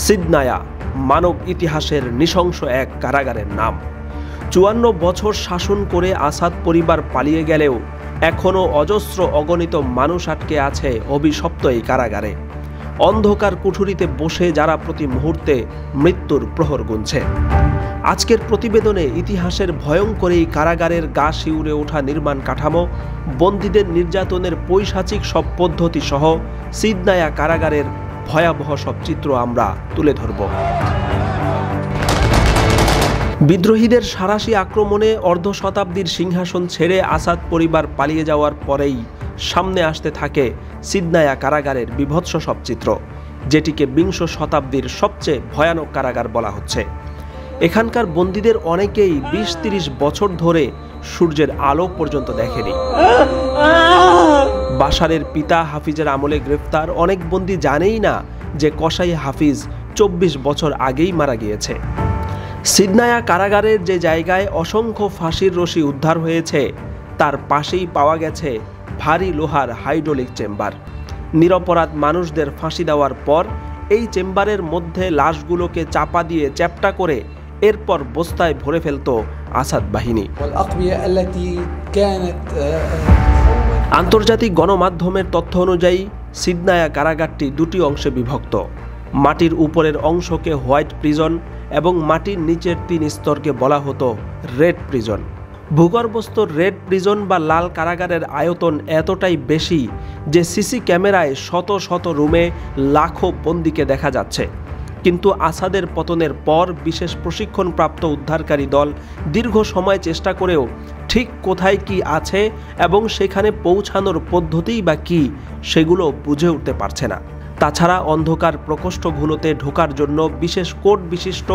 সিদনায়া মানব ইতিহাসের নৃশংস এক কারাগারের নাম। ৫৪ বছর শাসন করে আসাদ পরিবার পালিয়ে গেলেও এখনও অজস্র অগণিত মানুষ আটকে আছে অভিশপ্ত এই কারাগারে। অন্ধকার কুঠুরিতে বসে যারা প্রতি মুহূর্তে মৃত্যুর প্রহর গুনছে। আজকের প্রতিবেদনে ইতিহাসের ভয়ঙ্কর এই কারাগারের গা শিউরে ওঠা নির্মাণ কাঠামো, বন্দীদের নির্যাতনের পৈশাচিক সব পদ্ধতি সহ সিদনায়া কারাগারের ভয়াবহ সব চিত্র আমরা তুলে ধরব। বিদ্রোহীদের সাঁড়াশি আক্রমণে অর্ধ শতাব্দীর সিংহাসন ছেড়ে আসাদ পরিবার পালিয়ে যাওয়ার পরেই সামনে আসতে থাকে সিদনায়া কারাগারের বীভৎস সব চিত্র, যেটিকে বিংশ শতাব্দীর সবচেয়ে ভয়ানক কারাগার বলা হচ্ছে। এখানকার বন্দীদের অনেকেই ২০-৩০ বছর ধরে সূর্যের আলো পর্যন্ত দেখেনি। বাশারের পিতা হাফিজের আমলে গ্রেফতার অনেক বন্দী জানেই না যে কসাই হাফিজ ২৪ বছর আগেই মারা গিয়েছে। সিদনায়া কারাগারের যে জায়গায় অসংখ্য ফাঁসির রশি উদ্ধার হয়েছে তার পাশেই পাওয়া গেছে ভারী লোহার হাইড্রোলিক চেম্বার। নিরপরাধ মানুষদের ফাঁসি দেওয়ার পর এই চেম্বারের মধ্যে লাশগুলোকে চাপা দিয়ে চ্যাপ্টা করে এরপর বস্তায় ভরে ফেলত আসাদ বাহিনী। আন্তর্জাতিক গণমাধ্যমের তথ্য অনুযায়ী সিদনায়া কারাগারটি দুটি অংশে বিভক্ত। মাটির উপরের অংশকে হোয়াইট প্রিজন এবং মাটির নিচের ৩ স্তরকে বলা হতো রেড প্রিজন। ভূগর্ভস্থ রেড প্রিজন বা লাল কারাগারের আয়তন এতটাই বেশি যে সিসি ক্যামেরায় শত শত রুমে লাখো বন্দীকে দেখা যাচ্ছে। কিন্তু আসাদের পতনের পর বিশেষ প্রশিক্ষণপ্রাপ্ত উদ্ধারকারী দল দীর্ঘ সময় চেষ্টা করেও ঠিক কোথায় কি আছে এবং সেখানে পৌঁছানোর পদ্ধতিই বা কি সেগুলো বুঝে উঠতে পারছে না। তাছাড়া অন্ধকার প্রকোষ্ঠগুলোতে ঢোকার জন্য বিশেষ কোড বিশিষ্ট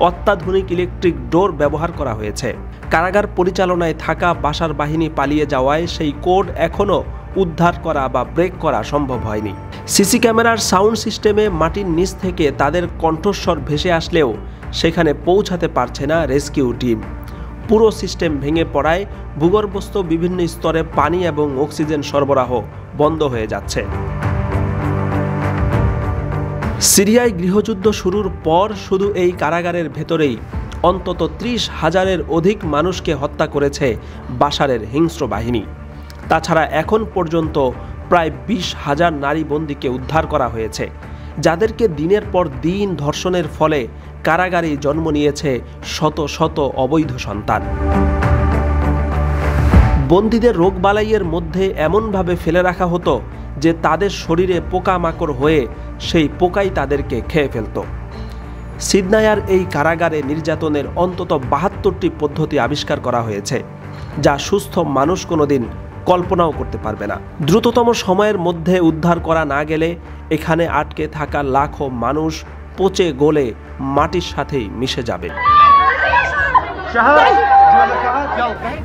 অত্যাধুনিক ইলেকট্রিক ডোর ব্যবহার করা হয়েছে। কারাগার পরিচালনায় থাকা বাশার বাহিনী পালিয়ে যাওয়ায় সেই কোড এখনও উদ্ধার করা বা ব্রেক করা সম্ভব হয়নি। সিসি ক্যামেরার সাউন্ড সিস্টেমে মাটির নিচ থেকে তাদের কণ্ঠস্বর ভেসে আসলেও সেখানে পৌঁছাতে পারছে না রেস্কিউ টিম। পুরো সিস্টেম ভেঙে পড়ায় ভূগর্ভস্থ বিভিন্ন স্তরে পানি এবং অক্সিজেন সরবরাহ বন্ধ হয়ে যাচ্ছে। সিরিয়ায় গৃহযুদ্ধ শুরুর পর শুধু এই কারাগারের ভেতরেই অন্তত ৩০,০০০-এর অধিক মানুষকে হত্যা করেছে বাশারের হিংস্র বাহিনী। তাছাড়া এখন পর্যন্ত প্রায় ২০,০০০ নারী বন্দীকে উদ্ধার করা হয়েছে, যাদেরকে দিনের পর দিন ধর্ষণের ফলে কারাগারেই জন্ম নিয়েছে শত শত অবৈধ সন্তান। বন্দীদের রোগবালাইয়ের মধ্যে এমনভাবে ফেলে রাখা হতো যে তাদের শরীরে পোকামাকড় হয়ে সেই পোকাই তাদেরকে খেয়ে ফেলত। সিদনায়ার এই কারাগারে নির্যাতনের অন্তত ৭২টি পদ্ধতি আবিষ্কার করা হয়েছে, যা সুস্থ মানুষ কোনোদিন কল্পনাও করতে পারবে না। দ্রুততম সময়ের মধ্যে উদ্ধার করা না গেলে এখানে আটকে থাকা লাখো মানুষ পচে গলে মাটির সাথেই মিশে যাবে।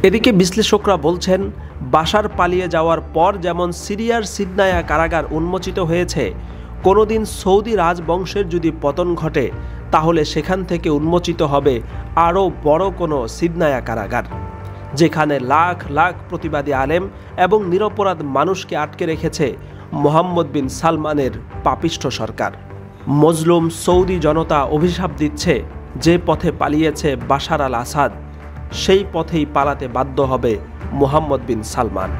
এদিকে বিশ্লেষকরা বলছেন, বাশার পালিয়ে যাওয়ার পর যেমন সিরিয়ার সিদনায়া কারাগার উন্মোচিত হয়েছে, কোনোদিন সৌদি রাজবংশের যদি পতন ঘটে তাহলে সেখান থেকে উন্মোচিত হবে আরও বড় কোনো সিদনায়া কারাগার, যেখানে লাখ লাখ প্রতিবাদী আলেম এবং নিরপরাধ মানুষকে আটকে রেখেছে মোহাম্মদ বিন সালমানের পাপিষ্ঠ সরকার। মজলুম সৌদি জনতা অভিশাপ দিচ্ছে, যে পথে পালিয়েছে বাশার আল আসাদ সেই পথেই পালাতে বাধ্য হবে মোহাম্মদ বিন সালমান।